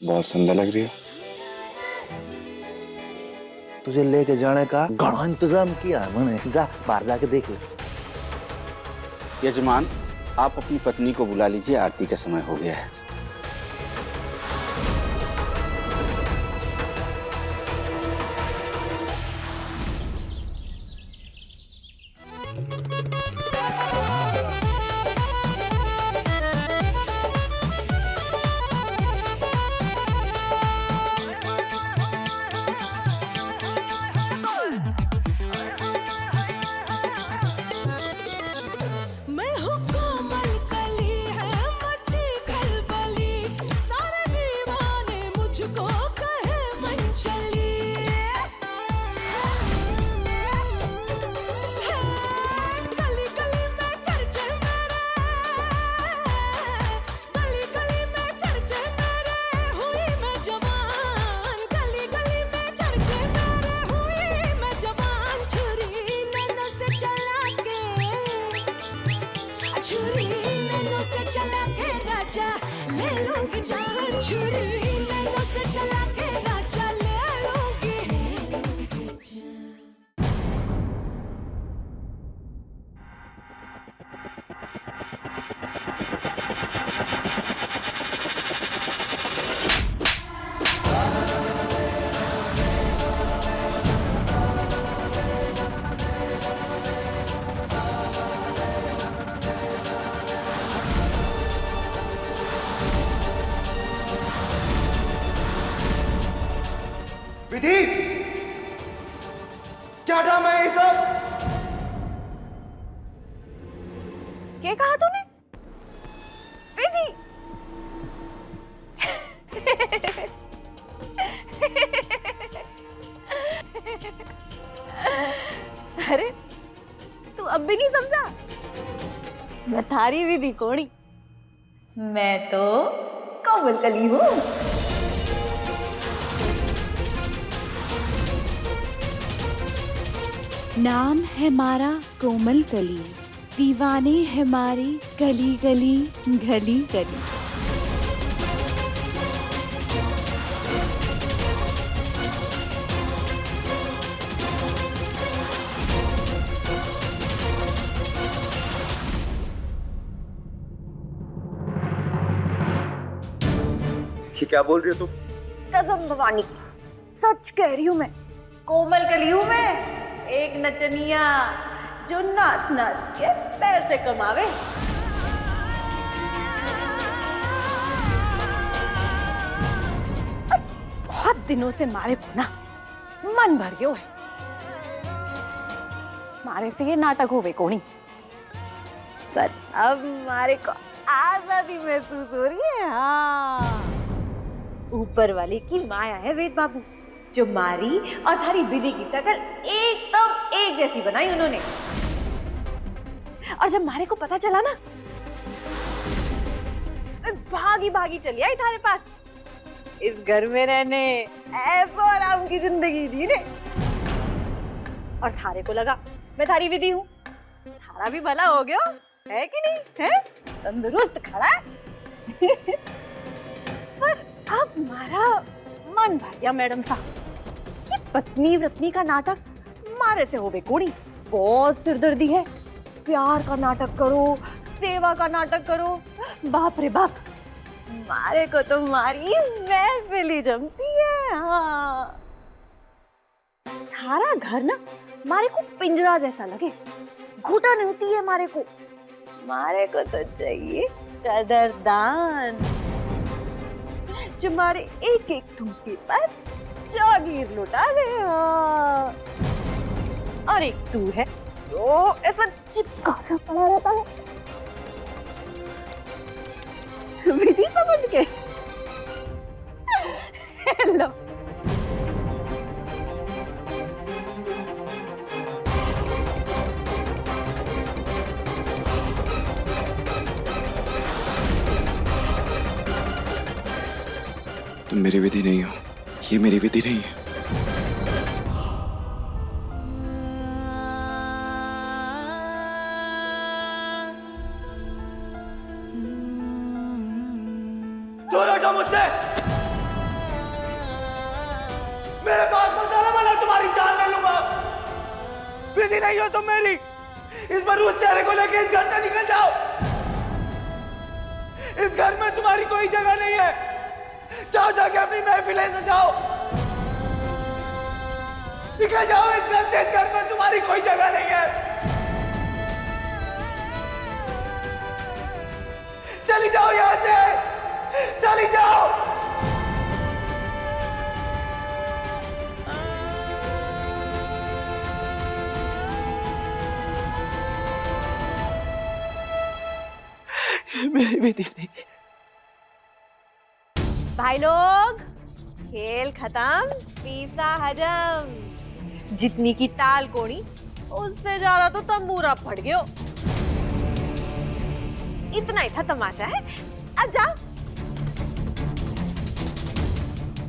बहुत सुंदर लग रही हो। तुझे लेके जाने का घना इंतजाम किया है मैंने। जा बाहर जाके देख ले। यजमान, आप अपनी पत्नी को बुला लीजिए, आरती का समय हो गया है। छुरी नैनों से चला के राजा ले लूंगी जान। छुरी नैनों से चला के राजा ले लूंगी। विधि, क्या ड्रामा है ये सब? क्या कहा तूने? विधि। अरे तू अब भी नहीं समझा? मैं थारी विधि कोणी, मैं तो कोमल कली हूँ। नाम है मारा कोमल कली, दीवाने है मारी गली गली गली गली। ये क्या बोल रही हो तुम? कसम भवानी की, सच कह रही हूँ मैं। कोमल कली हूँ मैं, एक नचनिया जो नाच नाच के पैसे कमावे। बहुत दिनों से मारे को ना मन भर गयो है। मारे से ये नाटक होवे कोनी, पर अब मारे को आजादी महसूस हो रही है। हाँ, ऊपर वाले की माया है वेद बाबू, जो मारी और थारी विधि की शक्ल एकदम एक जैसी बनाई उन्होंने। और जब मारे को पता चला ना, भागी भागी चली आई थारे पास। इस घर में रहने ऐसो आराम की जिंदगी जी ने। और थारे को लगा मैं थारी विधि हूँ, थारा भी भला हो गया है कि नहीं है? तंदुरुस्त खड़ा है। पर अब मारा मन भर गया मैडम साहब। ये पत्नी व्रतनी का नाटक मारे से होवे कोनी। बहुत सिरदर्दी है। प्यार का नाटक करो, सेवा का नाटक करो, बाप रे बाप, मारे को तो मारी महफिल जमती है। हाँ, थारा घर ना मारे को पिंजरा जैसा लगे, घुटन होती है मारे को। मारे को तो चाहिए कदरदान, जो मारे एक एक ठुमके पर जागीर लुटा दे। और एक तू है तो ऐसा चिपका सा पड़ा रहता है। विधि समझ के लो। तुम मेरी विधि नहीं हो, ये मेरी विधि नहीं है। दूर हटो मुझसे। मेरे पास मत आना वरना तुम्हारी जान ले लूंगा। विधि नहीं हो तुम मेरी। इस बार उस चेहरे को लेके इस घर से निकल जाओ। इस घर में तुम्हारी कोई जगह नहीं है। जाओ जाके अपनी महफिलें सजाओ। निकल जाओ इस घर से। इस घर में तुम्हारी कोई जगह नहीं है। चली जाओ यहां से। चली जाओ। मेरी विधि नहीं। भाई लोग, खेल खत्म, पीसा हजम। जितनी की ताल कोणी, उससे ज्यादा तो तंबूरा फट गयो। इतना ही था तमाशा है। अब जाओ।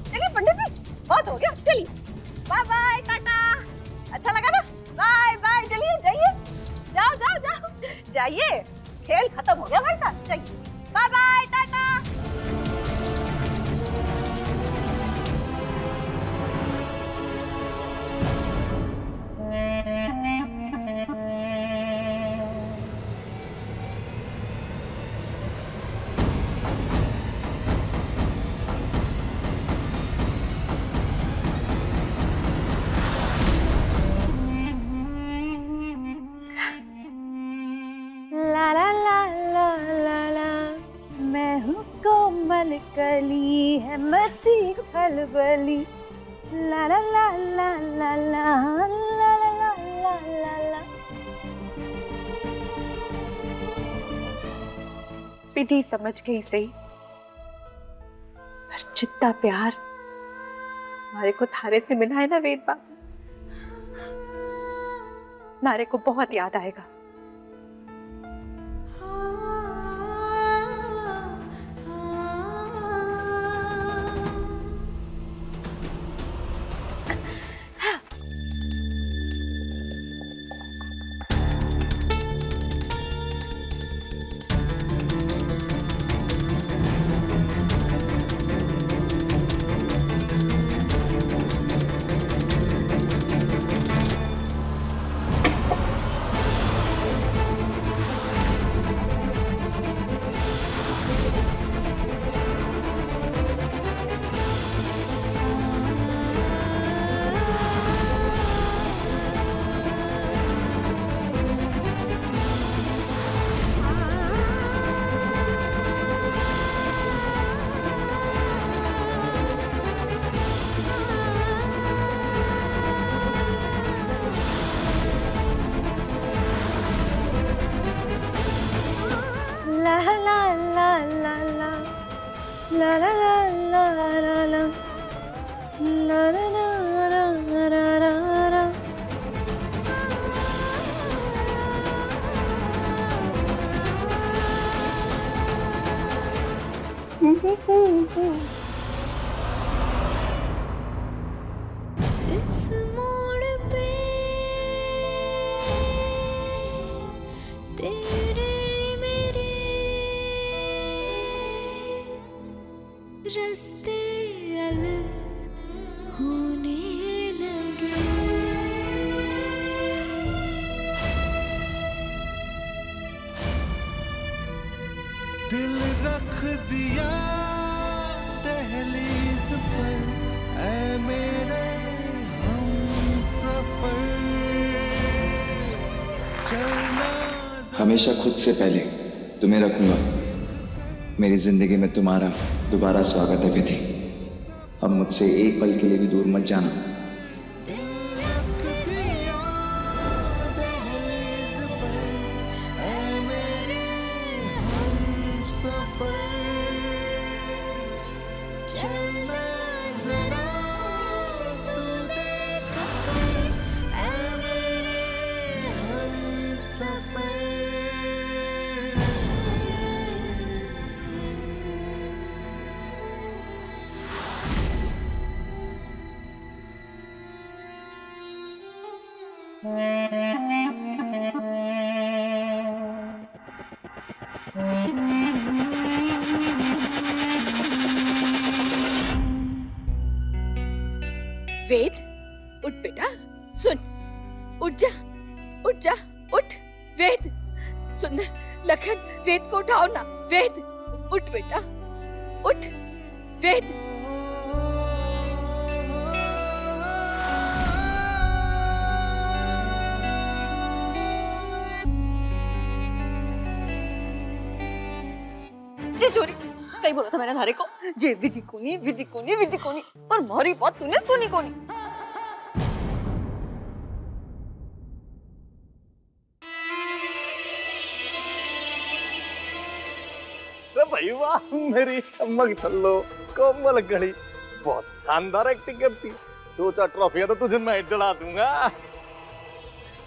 चलिए पंडित जी, बहुत हो गया। चलिए, बाय बाय, टाटा। अच्छा लगा ना? Bye bye. चलिए जाइए। जाओ जाओ जाओ, जाइए। खेल खत्म हो गया भाई साहब। जाइए, बाय बाय, टाटा। ला ला ला ला ला ला, मैं हूँ कोमल कली, है मची खलबली। ला ला ला ला ला ला ला ला ला ला ला। विधि समझ गई सही, पर जितना प्यार हमारे को थारे से मिला है ना वेद बाबू, हमारे को बहुत याद आएगा। La la la la la la la la la la la la। इस मोड़ पे तेरे मेरे रास्ते अलग होने लगे। दिल रख दिया दहलीज पर, ऐ मेरे हमसफर। चलना हमेशा खुद से पहले तुम्हें रखूंगा। मेरी जिंदगी में तुम्हारा दोबारा स्वागत है विधि। अब मुझसे एक पल के लिए भी दूर मत जाना। दहलीज पर, ऐ मेरे हमसफर। चलना जरा तू देख कर, ऐ मेरे हमसफर। उठ जा, उठ जा, उठ। वेद, सुंदर, लखन, वेद को उठाओ ना। वेद, उठ बेटा, उठ। वेद। जे चोरी कहीं बोला था मैंने धारे को, जे विधि कोनी, विधि कोनी, विधि कोनी, और मारी बात तूने सुनी कोनी। भाई वाह, मेरी चमक चलो कोमल घड़ी, बहुत शानदार एक्टिंग करती। 2-4 ट्रॉफियां तो तुझे मैं दिला दूंगा।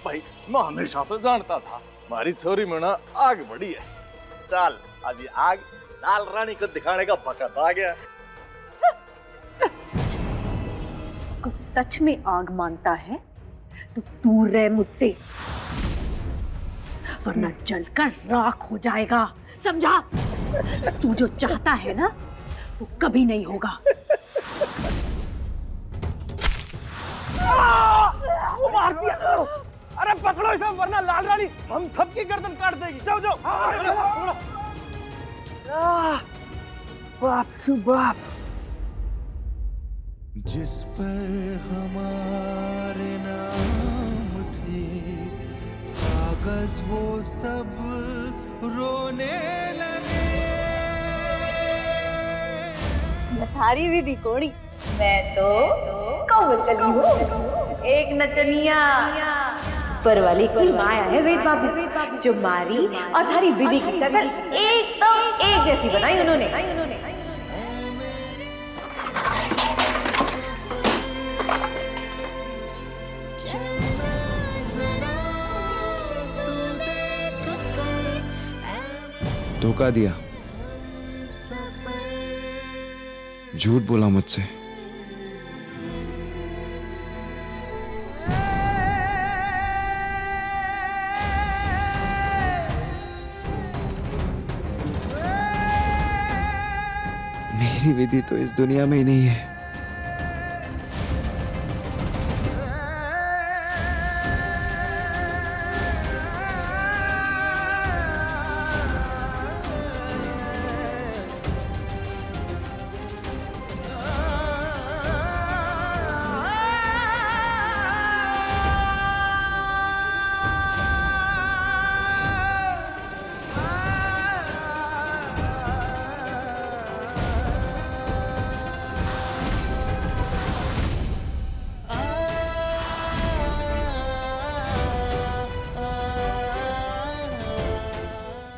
भाई मैं हमेशा से जानता था हमारी छोरी में ना आग बड़ी है। चल आज ये आग लाल रानी को दिखाने का वक्त आ गया। अब सच में आग मानता है तो दूर रह मुझसे, वरना जलकर राख हो जाएगा, समझा? तू जो चाहता है ना वो कभी नहीं होगा। वो मार दिया। अरे पकड़ो इसे, वरना लाल रानी हम सबकी गर्दन काट देगी। जाओ जाओ। बाप सु बाप। जिस पर हमारे नाम थे कागज वो सब रोने लगे। थारी विधि कोणी, मैं तो कोमल कली हूँ, एक नचनिया। पर वाली की माया है वेद भाभी, जो मारी और थारी विधि की शकल एकदम एक जैसी बनाई उन्होंने। धोखा दिया, झूठ बोला मुझसे। मेरी विधि तो इस दुनिया में ही नहीं है।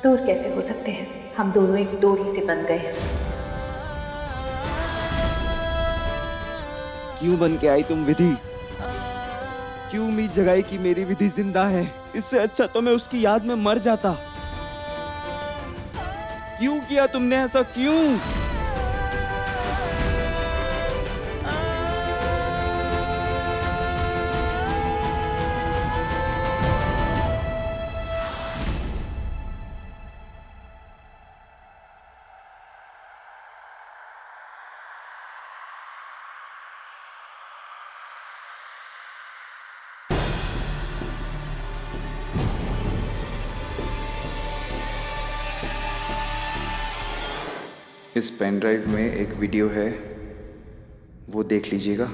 दूर कैसे हो सकते हैं, हम दोनों एक डोरी से बंध गए हैं। क्यों बन के आई तुम विधि? क्यों उम्मीद जगाई कि मेरी विधि जिंदा है? इससे अच्छा तो मैं उसकी याद में मर जाता। क्यों किया तुमने ऐसा, क्यों? इस पेन ड्राइव में एक वीडियो है, वो देख लीजिएगा।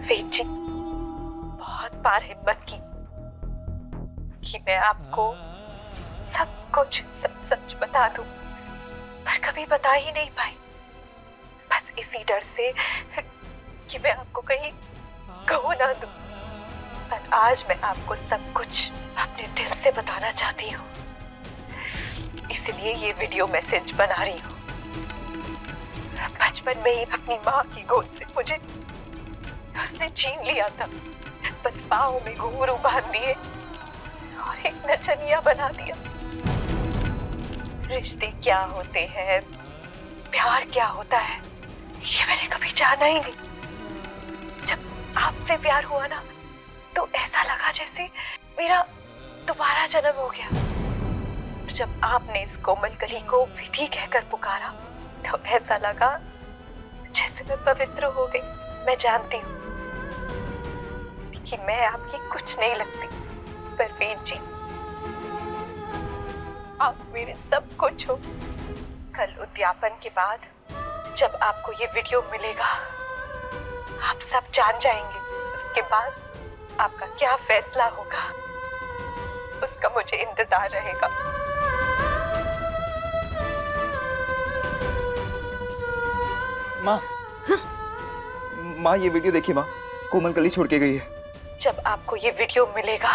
वेद जी, बहुत बार हिम्मत की कि मैं आपको सब कुछ सच सच बता दूं, पर कभी बता ही नहीं पाई। बस इसी डर से कि मैं आपको कहीं खो ना दूं। पर आज मैं आपको सब कुछ अपने दिल से बताना चाहती हूँ, इसलिए ये वीडियो मैसेज बना रही हूँ। बचपन में ही अपनी माँ की गोद से मुझे उसने से छीन लिया था, बस पाँव में घुंघरू बांध दिए और एक नचनिया बना दिया। रिश्ते क्या होते हैं, प्यार क्या होता है, ये मैंने कभी जाना ही नहीं। जब आपसे प्यार हुआ ना, तो ऐसा लगा जैसे मेरा दोबारा जन्म हो गया। जब आपने इस कोमल कली को विधि कहकर पुकारा, तो ऐसा लगा जैसे मैं पवित्र हो गई। मैं जानती हूँ कि मैं आपकी कुछ नहीं लगती, पर वीर जी आप मेरे सब कुछ हो। कल उद्यापन के बाद जब आपको ये वीडियो मिलेगा, आप सब जान जाएंगे। उसके बाद आपका क्या फैसला होगा, उसका मुझे इंतजार रहेगा। माँ, माँ ये वीडियो देखिए माँ, कोमल कली छोड़ के गई है। जब आपको ये वीडियो मिलेगा,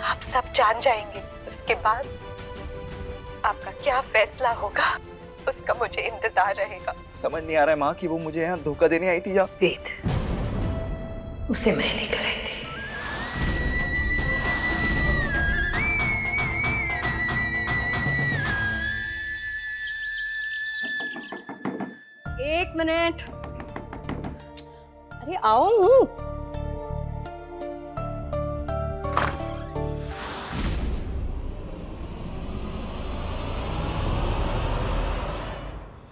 आप सब जान जाएंगे। उसके बाद आपका क्या फैसला होगा, उसका मुझे इंतजार रहेगा। समझ नहीं आ रहा है माँ कि वो मुझे यहाँ धोखा देने आई थी या वेद, उसे मैं लेकर आई थी। एक मिनट, अरे आओ।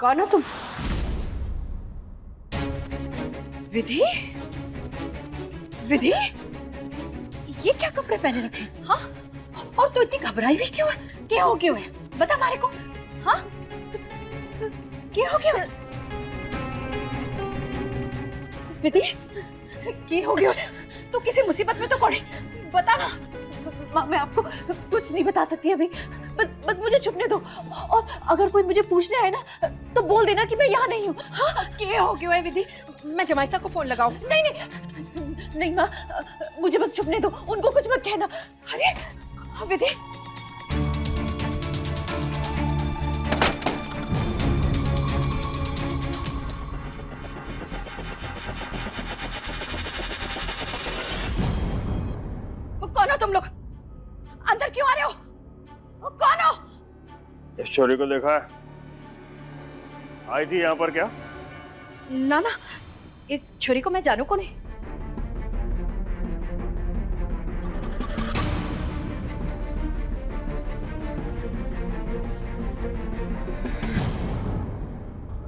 कौन हो तुम? विधि? विधि? ये क्या कपड़े पहने रखे? हाँ? और तू इतनी घबराई हुई क्यों है? क्या हो क्यों है? बता हमारे को। हाँ? क्या हो क्यों? विधि? क्या हो गया? तू किसी मुसीबत में तो पड़ी? बता ना। माँ, मैं आपको कुछ नहीं बता सकती अभी। बस मुझे छुपने दो, और अगर कोई मुझे पूछने आए ना, तो बोल देना कि मैं यहाँ नहीं हूँ। हाँ? क्या हो गया है विधि? मैं जमाई साहब को फोन लगाऊं? नहीं नहीं नहीं माँ, मुझे बस छुपने दो, उनको कुछ मत कहना। अरे विधि, कौन हो तुम लोग? अंदर क्यों आ रहे हो? कौन हो? इस छोरी को देखा है? आई थी यहाँ पर क्या? ना ना, एक छोरी को मैं जानू को नहीं।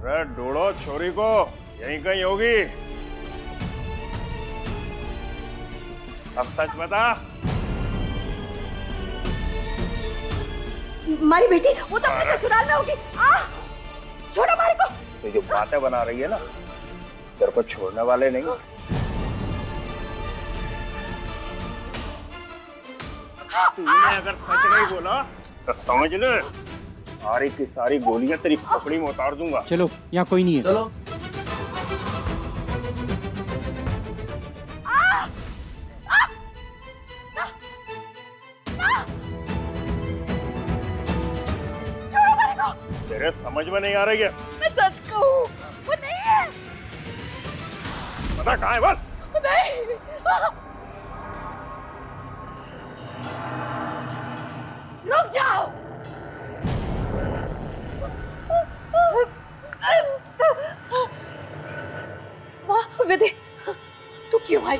अरे ढूंढो छोरी को, यहीं कहीं होगी। अब सच बता। मारी बेटी, वो तो अपने ससुराल में होगी। छोड़ो मारी को। तो जो बातें बना रही है ना, तेरे को छोड़ने वाले नहीं। तूने अगर सच नहीं बोला तो समझ ले, सारी की सारी गोलियां तेरी पकड़ी में उतार दूंगा। चलो, यहाँ कोई नहीं है। चलो। तेरे समझ में नहीं आ रही है? मैं सच कहूँ, वो नहीं है। पता कहाँ है बोल? नहीं। रुक जाओ। माँ, विधि, तू क्यों आई?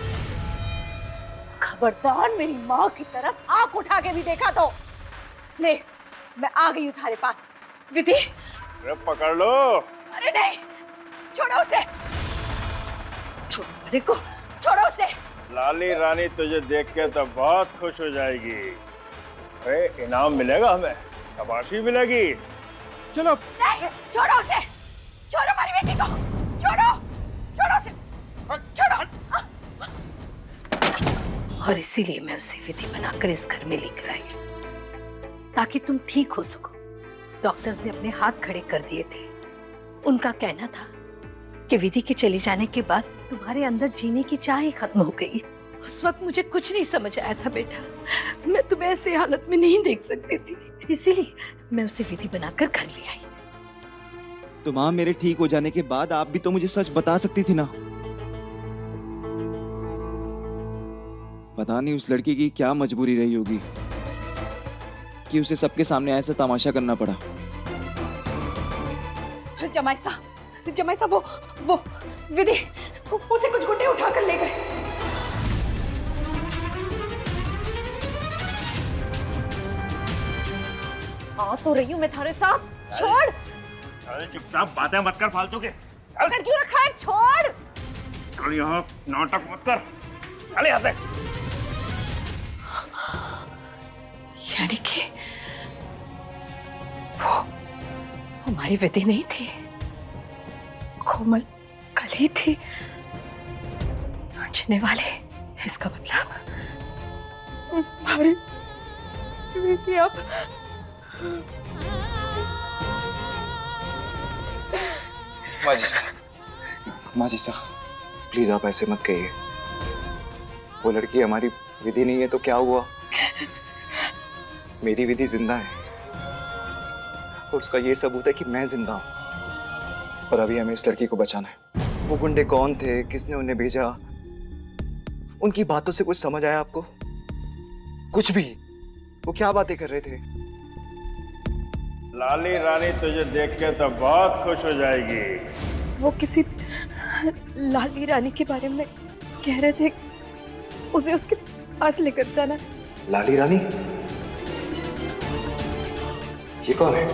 खबरदार मेरी माँ की तरफ आंख उठा के भी देखा तो। ले, मैं आ गई हूँ तुम्हारे पास। विधि, अरे पकड़ लो। अरे नहीं, छोड़ो उसे। छोड़ो मेरे को, छोड़ो उसे। लाली रानी तुझे देख के तो बहुत खुश हो जाएगी। अरे इनाम मिलेगा हमें, शाबाशी मिलेगी। चलो। नहीं, छोड़ो उसे। छोड़ो हमारी बेटी को। छोड़ो, छोड़ो उसे। छोड़ो। और इसीलिए मैं उसे विधि बनाकर इस घर में लेकर आई, ताकि तुम ठीक हो सको। डॉक्टर्स ने अपने हाथ खड़े कर दिए थे। उनका कहना था कि विधि के चले जाने के बाद तुम्हारे अंदर जीने की चाह ही खत्म हो गई। उस वक्त मुझे कुछ नहीं समझ आया था बेटा, मैं तुम्हें ऐसे हालत में नहीं देख सकती थी, इसीलिए मैं उसे विधि बनाकर घर ले आई। तो माँ, मेरे ठीक हो जाने के बाद आप भी तो मुझे सच बता सकती थी ना। पता नहीं उस लड़की की क्या मजबूरी रही होगी कि उसे सबके सामने ऐसा तमाशा करना पड़ा। जमाई साहब वो विधि उसे कुछ गुंडे उठा कर ले गए। आ तो रही हूँ मैं थारे साथ, छोड़। अरे चुपचाप बातें मत कर फालतू के। कर क्यों रखा है, छोड़। चल यहाँ नाटक मत कर, चल यहाँ से। यानी कि वो हमारी विधि नहीं थी, कोमल कली थी नाचने वाले। इसका मतलब हमारी विधि अब माँ जी साहब प्लीज आप ऐसे मत कहिए। वो लड़की हमारी विधि नहीं है तो क्या हुआ? मेरी विधि जिंदा है और उसका ये सबूत है कि मैं जिंदा हूं। और अभी हमें इस लड़की को बचाना है। वो गुंडे कौन थे, किसने उन्हें भेजा, उनकी बातों से कुछ समझ आया आपको? कुछ भी। वो क्या बातें कर रहे थे? लाली रानी तुझे देख के तो बहुत खुश हो जाएगी। वो किसी लाली रानी के बारे में कह रहे थे, उसे उसके पास लेकर जाना। लाली रानी? ये कौन है?